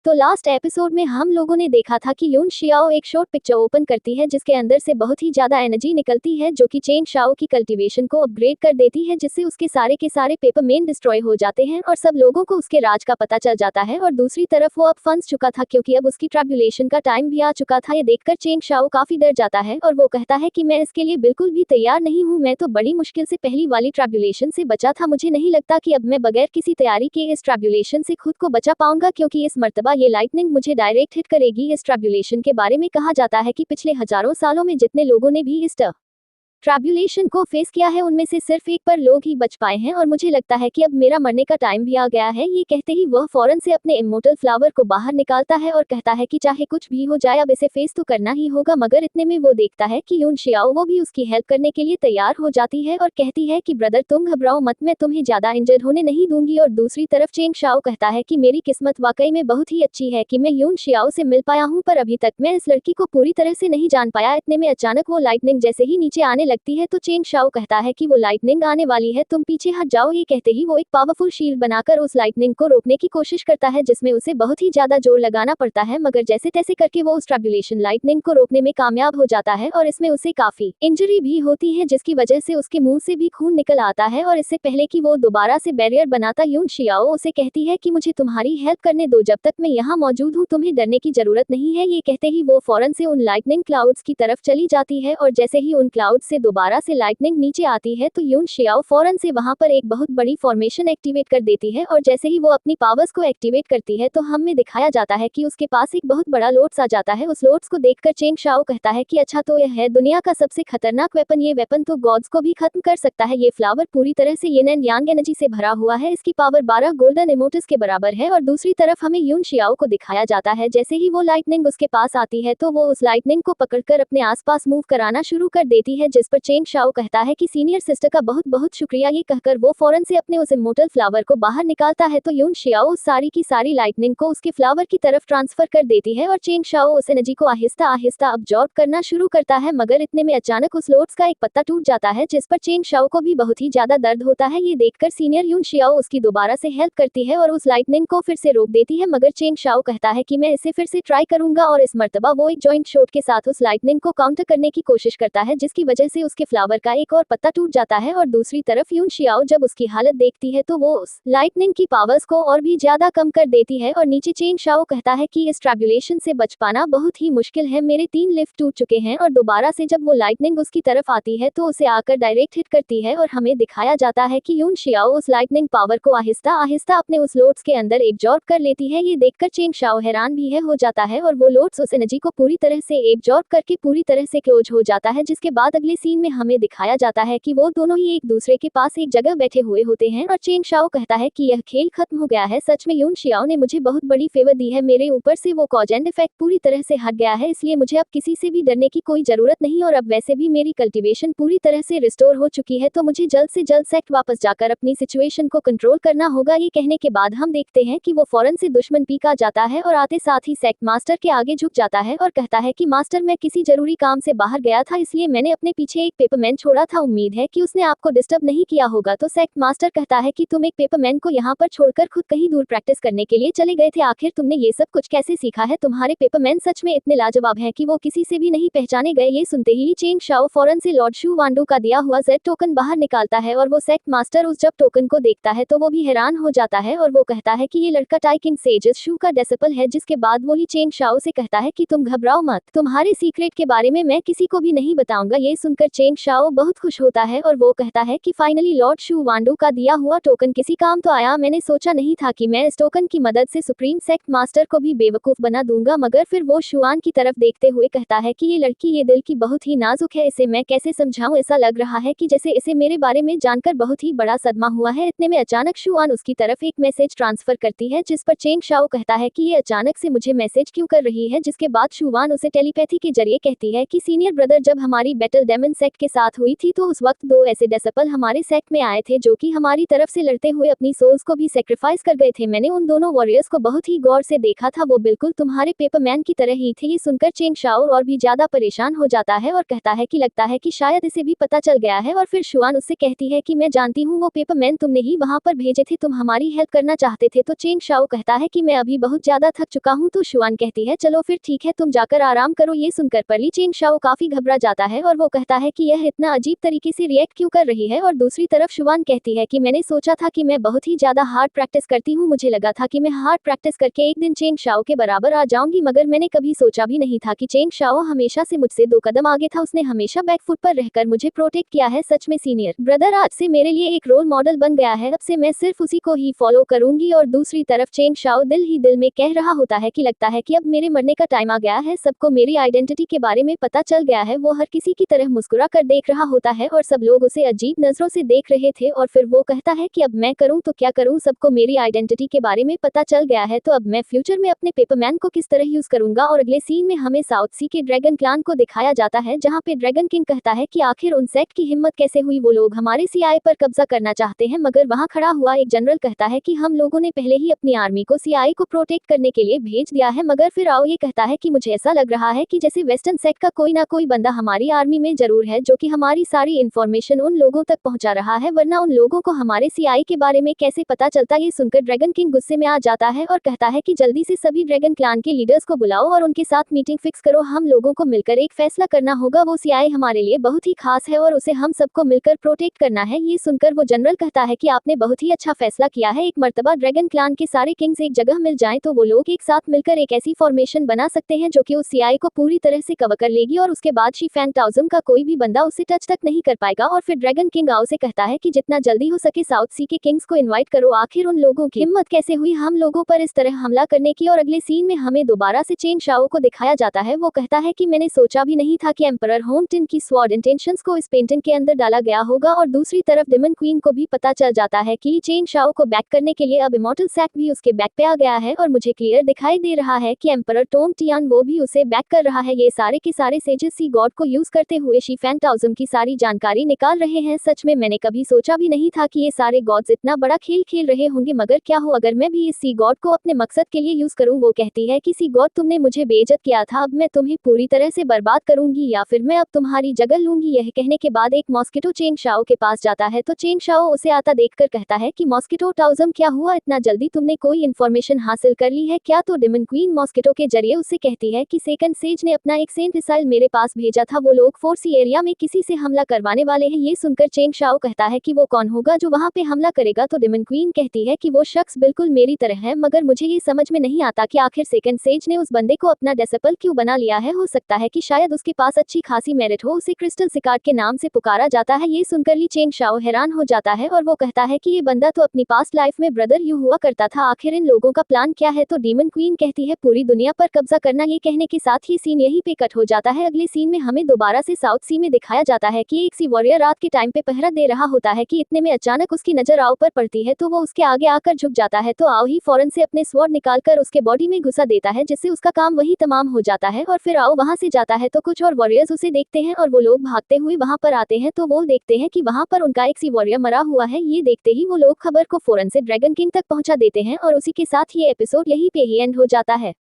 तो last episode में हम लोगों ने देखा था कि यून शियाओ एक शॉर्ट पिक्चर ओपन करती है जिसके अंदर से बहुत ही ज्यादा एनर्जी निकलती है जो कि चेंग शाओ की कल्टीवेशन को अपग्रेड कर देती है जिससे उसके सारे के सारे पेपर मेन डिस्ट्रॉय हो जाते हैं और सब लोगों को उसके राज का पता चल जाता है। और दूसरी तरफ वो अब फंस चुका था क्योंकि अब उसकी ट्रिब्यूलेशन का टाइम भी आ चुका था। ये देखकर चेंग शाओ काफी डर जाता है और वो कहता है कि मैं इसके लिए बिल्कुल भी तैयार नहीं हूँ। मैं तो बड़ी मुश्किल से पहली वाली ट्रिब्यूलेशन से बचा था, मुझे नहीं लगता कि अब मैं बगैर किसी तैयारी के इस ट्रिब्यूलेशन से खुद को बचा पाऊंगा क्योंकि इस मर्तबा ये लाइटनिंग मुझे डायरेक्ट हिट करेगी। इस ट्रिब्यूलेशन के बारे में कहा जाता है कि पिछले हजारों सालों में जितने लोगों ने भी इस ट्रिब्यूलेशन को फेस किया है उनमें से सिर्फ एक पर लोग ही बच पाए हैं और मुझे लगता है कि अब मेरा मरने का टाइम भी आ गया है। ये कहते ही वह फौरन से अपने इमोर्टल फ्लावर को बाहर निकालता है और कहता है कि चाहे कुछ भी हो जाए अब इसे फेस तो करना ही होगा। मगर इतने में वो देखता है कि यून शियाओ वो भी उसकी हेल्प करने के लिए तैयार हो जाती है और कहती है कि ब्रदर तुम घबराओ मत, मैं तुम्हें ज्यादा इंजर्ड होने नहीं दूंगी। और दूसरी तरफ चेंग शाओ कहता है कि मेरी किस्मत वाकई में बहुत ही अच्छी है कि मैं यून शियाओ से मिल पाया हूँ, पर अभी तक मैं इस लड़की को पूरी तरह से नहीं जान पाया। इतने में अचानक वो लाइटनिंग जैसे ही नीचे आने लगती है तो चेंग शाओ कहता है कि वो लाइटनिंग आने वाली है, तुम पीछे हट जाओ। ये कहते ही वो एक पावरफुल शील्ड बनाकर उस लाइटनिंग को रोकने की कोशिश करता है जिसमें उसे बहुत ही ज्यादा जोर लगाना पड़ता है, मगर जैसे तैसे करके वो उस ट्रिब्यूलेशन लाइटनिंग को रोकने में कामयाब हो जाता है और इसमें उसे काफी इंजरी भी होती है जिसकी वजह से उसके मुंह से भी खून निकल आता है। और इससे पहले कि वो दोबारा से बैरियर बनाता यून शियाओ उसे कहती है कि मुझे तुम्हारी हेल्प करने दो, जब तक मैं यहाँ मौजूद हूँ तुम्हें डरने की जरूरत नहीं है। ये कहते ही वो फौरन से उन लाइटनिंग क्लाउड्स की तरफ चली जाती है और जैसे ही उन क्लाउड से दोबारा से लाइटनिंग नीचे आती है तो यून शियाओ फौरन से वहां पर एक बहुत बड़ी फॉर्मेशन एक्टिवेट कर देती है और जैसे ही वो अपनी पावर्स को एक्टिवेट करती है तो हमें दिखाया जाता है कि उसके पास एक बहुत बड़ा लोट्स आ जाता है। उस लोट्स को देखकर चेंग शाओ कहता है कि अच्छा तो यह है दुनिया का सबसे खतरनाक वेपन, ये वेपन तो गॉड्स को भी खत्म कर सकता है। ये फ्लावर पूरी तरह से यिन एंड यांग एनर्जी से भरा हुआ है, इसकी पावर 12 गोल्डन इमोटस के बराबर है। और दूसरी तरफ हमें यून शियाओ को दिखाया जाता है जैसे ही वो लाइटनिंग उसके पास आती है तो वो उस लाइटनिंग को पकड़कर अपने आसपास मूव कराना शुरू कर देती है, जिस पर चेंग शाओ कहता है कि सीनियर सिस्टर का बहुत बहुत शुक्रिया। ये कहकर वो फौरन से अपने उस इमोर्टल फ्लावर को बाहर निकालता है तो यून शियाओ उस सारी की सारी लाइटनिंग को उसके फ्लावर की तरफ ट्रांसफर कर देती है और चेंग शाओ उस एनर्जी को आहिस्ता आहिस्ता अब्जॉर्ब करना शुरू करता है। मगर इतने में अचानक उस लोट्स का एक पत्ता टूट जाता है जिस पर चेंग शाओ को भी बहुत ही ज्यादा दर्द होता है। ये देखकर सीनियर यून शियाओ उसकी दोबारा से हेल्प करती है और उस लाइटनिंग को फिर से रोक देती है, मगर चेंग शाओ कहता है कि मैं इसे फिर से ट्राई करूंगा और इस मर्तबा वो एक जॉइंट शॉट के साथ उस लाइटनिंग को काउंटर करने की कोशिश करता है जिसकी वजह से उसके फ्लावर का एक और पत्ता टूट जाता है। और दूसरी तरफ यून शियाओ जब उसकी हालत देखती है तो वो उस लाइटनिंग की पावर्स को और भी ज्यादा कम कर देती है और नीचे चेंग शाओ कहता है कि इस ट्रिब्यूलेशन से बच पाना बहुत ही मुश्किल है, मेरे 3 लिफ्ट टूट चुके हैं। और दोबारा से जब वो लाइटनिंग उसकी तरफ आती है तो उसे आकर डायरेक्ट हिट करती है और हमें दिखाया जाता है कि यून शियाओ उस लाइटनिंग पावर को आहिस्ता आहिस्ता अपने उस लोट्स के अंदर एब्जॉर्ब कर लेती है। ये देखकर चेंग शाओ हैरान भी हो जाता है और वो लोट्स उस एनर्जी को पूरी तरह से एब्जॉर्ब करके पूरी तरह से क्लोज हो जाता है, जिसके बाद अगले सीन में हमें दिखाया जाता है कि वो दोनों ही एक दूसरे के पास एक जगह बैठे हुए होते हैं और चेंग शाओ कहता है कि यह खेल खत्म हो गया है, सच में यून शियाओ ने मुझे बहुत बड़ी फेवर दी है, मेरे ऊपर से वो कॉज एंड इफेक्ट पूरी तरह से हट गया है, इसलिए मुझे अब किसी से भी डरने की कोई जरूरत नहीं और अब वैसे भी मेरी कल्टीवेशन पूरी तरह से रिस्टोर हो चुकी है तो मुझे जल्द से जल्द सेक्ट वापस जाकर अपनी सिचुएशन को कंट्रोल करना होगा। ये कहने के बाद हम देखते हैं कि वो फौरन से दुश्मन पीक आ जाता है और आते साथ ही सेक्ट मास्टर के आगे झुक जाता है और कहता है कि मास्टर मैं किसी जरूरी काम से बाहर गया था इसलिए मैंने अपने पीछे एक पेपरमैन छोड़ा था, उम्मीद है कि उसने आपको डिस्टर्ब नहीं किया होगा। तो सेक्ट मास्टर कहता है कि तुम एक पेपरमैन को यहाँ पर छोड़कर खुद कहीं दूर प्रैक्टिस करने के लिए चले गए थे, आखिर तुमने ये सब कुछ कैसे सीखा है? तुम्हारे पेपरमैन सच में इतने लाजवाब हैं कि वो किसी से भी नहीं पहचाने गए। ये सुनते ही चेंग शाओ फौरन से लॉर्ड शू वांडू का दिया हुआ जेड टोकन बाहर निकालता है और वो सेक्ट मास्टर उस जब टोकन को देखता है तो वो भी हैरान हो जाता है और वो कहता है कि ये लड़का टाई किंग सेजेस शू का डिसिपल है। जिसके बाद वो चेंग शाओ से कहता है कि तुम घबराओ मत, तुम्हारे सीक्रेट के बारे में मैं किसी को भी नहीं बताऊंगा। ये सुनकर चेंग शाओ बहुत खुश होता है और वो कहता है कि फाइनली लॉर्ड शू वांडू का दिया हुआ टोकन किसी काम तो आया, मैंने सोचा नहीं था कि मैं इस टोकन की मदद से सुप्रीम सेक्ट मास्टर को भी बेवकूफ बना दूंगा। मगर फिर वो शुआन की तरफ देखते हुए कहता है कि ये लड़की ये दिल की बहुत ही नाजुक है, इसे मैं कैसे समझाऊं, ऐसा लग रहा है कि जैसे इसे मेरे बारे में जानकर बहुत ही बड़ा सदमा हुआ है। इतने में अचानक शुआन उसकी तरफ एक मैसेज ट्रांसफर करती है जिस पर चेंग शाओ कहता है कि ये अचानक से मुझे मैसेज क्यों कर रही है, जिसके बाद शुआन उसे टेलीपैथी के जरिए कहती है कि सीनियर ब्रदर जब हमारी बैटल डेमन डेमन सेक्ट के साथ हुई थी, तो उस वक्त 2 ऐसे डेसेपल हमारे सेक्ट में आए थे जो कि हमारी तरफ से लड़ते हुए अपनी सोल्स को भी सेक्रीफाइस कर गए थे। मैंने उन दोनों वॉरियर्स को बहुत ही गौर से देखा था, वो बिल्कुल तुम्हारे पेपरमैन की तरह ही थे। ये सुनकर चेंग शाओ और भी ज्यादा परेशान हो जाता है और कहता है कि लगता है कि शायद इसे भी पता चल गया है। और फिर शुआन उससे कहती है कि मैं जानती हूँ वो पेपरमैन तुमने ही वहां पर भेजे थे, तुम हमारी हेल्प करना चाहते थे। तो चेंग शाओ कहता है कि मैं अभी बहुत ज्यादा थक चुका हूँ। तो शुआन कहती है चलो फिर ठीक है, तुम जाकर आराम करो। ये सुनकर परली चेंग शाओ काफी घबरा जाता है और वो कहता है कि यह इतना अजीब तरीके से रिएक्ट क्यों कर रही है। और दूसरी तरफ शुआन कहती है कि मैंने सोचा था कि मैं बहुत ही ज्यादा हार्ड प्रैक्टिस करती हूँ, मुझे लगा था कि मैं हार्ड प्रैक्टिस करके एक दिन चेंग शाओ के बराबर आ जाऊंगी, मगर मैंने कभी सोचा भी नहीं था कि चेंग शाओ हमेशा से मुझसे 2 कदम आगे था। उसने हमेशा बैकफुट पर रहकर मुझे प्रोटेक्ट किया है। सच में सीनियर ब्रदर आज से मेरे लिए एक रोल मॉडल बन गया है, अब से मैं सिर्फ उसी को ही फॉलो करूंगी। और दूसरी तरफ चेंग शाओ दिल ही दिल में कह रहा होता है कि लगता है कि अब मेरे मरने का टाइम आ गया है, सबको मेरी आइडेंटिटी के बारे में पता चल गया है। वो हर किसी की तरह मुस्कुरा कर देख रहा होता है और सब लोग उसे अजीब नजरों से देख रहे थे। और फिर वो कहता है कि अब मैं करूं तो क्या करूं, सबको मेरी आइडेंटिटी के बारे में पता चल गया है, तो अब मैं फ्यूचर में अपने पेपरमैन को किस तरह यूज करूंगा। और अगले सीन में हमें साउथ सी के ड्रैगन क्लान को दिखाया जाता है, जहां पे ड्रैगन किंग कहता है कि आखिर उन सेक्ट की हिम्मत कैसे हुई, वो लोग हमारे सीआई पर कब्जा करना चाहते हैं। मगर वहां खड़ा हुआ एक जनरल कहता है कि हम लोगों ने पहले ही अपनी आर्मी को सीआई को प्रोटेक्ट करने के लिए भेज दिया है। मगर फिर आओ ये कहता है कि मुझे ऐसा लग रहा है कि जैसे वेस्टर्न सेक्ट का कोई ना कोई बंदा हमारी आर्मी में जरूर है, जो कि हमारी सारी इन्फॉर्मेशन उन लोगों तक पहुंचा रहा है, वरना उन लोगों को हमारे सीआई के बारे में कैसे पता चलता। ये सुनकर ड्रैगन किंग गुस्से में आ जाता है और कहता है कि जल्दी से सभी ड्रैगन क्लान के लीडर्स को बुलाओ और उनके साथ मीटिंग फिक्स करो, हम लोगों को मिलकर एक फैसला करना होगा। वो सीआई हमारे लिए बहुत ही खास है और उसे हम सबको मिलकर प्रोटेक्ट करना है। ये सुनकर वो जनरल कहता है कि आपने बहुत ही अच्छा फैसला किया है, एक मर्तबा ड्रैगन क्लान के सारे किंग्स एक जगह मिल जाएं तो वो लोग एक साथ मिलकर एक ऐसी फॉर्मेशन बना सकते हैं जो कि उस सीआई को पूरी तरह से कवर कर लेगी और उसके बाद शी फैंटाउज्म का कोई भी बंदा उसे टच तक नहीं कर पाएगा। और फिर ड्रैगन किंग आओ से कहता है कि जितना जल्दी हो सके साउथ सी के किंग्स को इनवाइट करो, आखिर उन लोगों की हिम्मत कैसे हुई हम लोगों पर इस तरह हमला करने की। और अगले सीन में हमें दोबारा से चेंग शाओ को दिखाया जाता है, वो कहता है कि मैंने सोचा भी नहीं था कि एम्परर होंगटिन की स्वॉर्ड इंटेंशंस को इस पेंटिंग के अंदर डाला गया होगा। और दूसरी तरफ डेमन क्वीन को भी पता चल जाता है कि चेंग शाओ को बैक करने के लिए अब इमॉर्टल सैक भी उसके बैक पे आ गया है और मुझे क्लियर दिखाई दे रहा है कि एम्परर टोंग टियान वो भी उसे बैक कर रहा है। ये सारे के सारे सेजेस सी गॉड को यूज करते हुए शी फैंटाउज्म की सारी जानकारी निकाल रहे हैं। सच में मैंने कभी सोचा भी नहीं था कि ये सारे गॉड्स इतना बड़ा खेल खेल रहे होंगे, मगर क्या हो अगर मैं भी इस सी गॉड को अपने मकसद के लिए यूज करूं। वो कहती है कि सी गॉड तुमने मुझे बेइज्जत किया था, अब मैं तुम्हें पूरी तरह से बर्बाद करूंगी या फिर मैं अब तुम्हारी जगह लूंगी। यह कहने के बाद एक मॉस्किटो चेंग शाओ के पास जाता है, तो चेंग शाओ उसे आता देखकर कहता है कि मॉस्किटो टाउज्म क्या हुआ, इतना जल्दी तुमने कोई इन्फॉर्मेशन हासिल कर ली है क्या। तो डेमन क्वीन मॉस्किटो के जरिए उससे कहती है कि सेकंड सेज ने अपना एक सेंट मिसाइल मेरे पास भेजा था, वो लोग फोर्सी एरिया में किसी से हमला करवाने वाले हैं। ये सुनकर चेंग शाओ कहता है कि वो कौन होगा जो वहां पे हमला करेगा। तो डेमन क्वीन कहती है कि वो शख्स बिल्कुल मेरी तरह है, मगर मुझे ये समझ में नहीं आता कि आखिर सेकंड सेज ने उस बंदे को अपना डेसेपल क्यों बना लिया है। हो सकता है कि शायद उसके पास अच्छी खासी मेरिट हो, उसे क्रिस्टल सिकार्ड के नाम से पुकारा जाता है। ये सुनकर ली चेंग शाओ हैरान हो जाता है और वो कहता है कि ये बंदा तो अपनी पास्ट लाइफ में ब्रदर यू हुआ करता था, आखिर इन लोगों का प्लान क्या है। तो डेमन क्वीन कहती है पूरी दुनिया पर कब्जा करना। ये कहने के साथ ही सीन यहीं पे कट हो जाता है। अगले सीन में हमें दोबारा से साउथ सी में दिखाया जाता है कि एक सी वॉरियर रात के टाइम पे पहरा दे रहा होता है कि इतने में अचानक उसकी नजर आओ पर पड़ती है, तो वो उसके आगे आकर झुक जाता है। तो आओ ही फौरन से अपने स्वॉर्ड निकालकर उसके बॉडी में घुसा देता है, जिससे उसका काम वही तमाम हो जाता है। और फिर आओ वहां से जाता है तो कुछ और वॉरियर्स उसे देखते हैं और वो लोग भागते हुए वहां पर आते हैं, तो वो देखते हैं कि वहां पर उनका एक सी वॉरियर मरा हुआ है। ये देखते ही वो लोग खबर को फौरन से ड्रैगन किंग तक पहुंचा देते हैं और उसी के साथ ये एपिसोड यहीं पे ही एंड हो जाता है।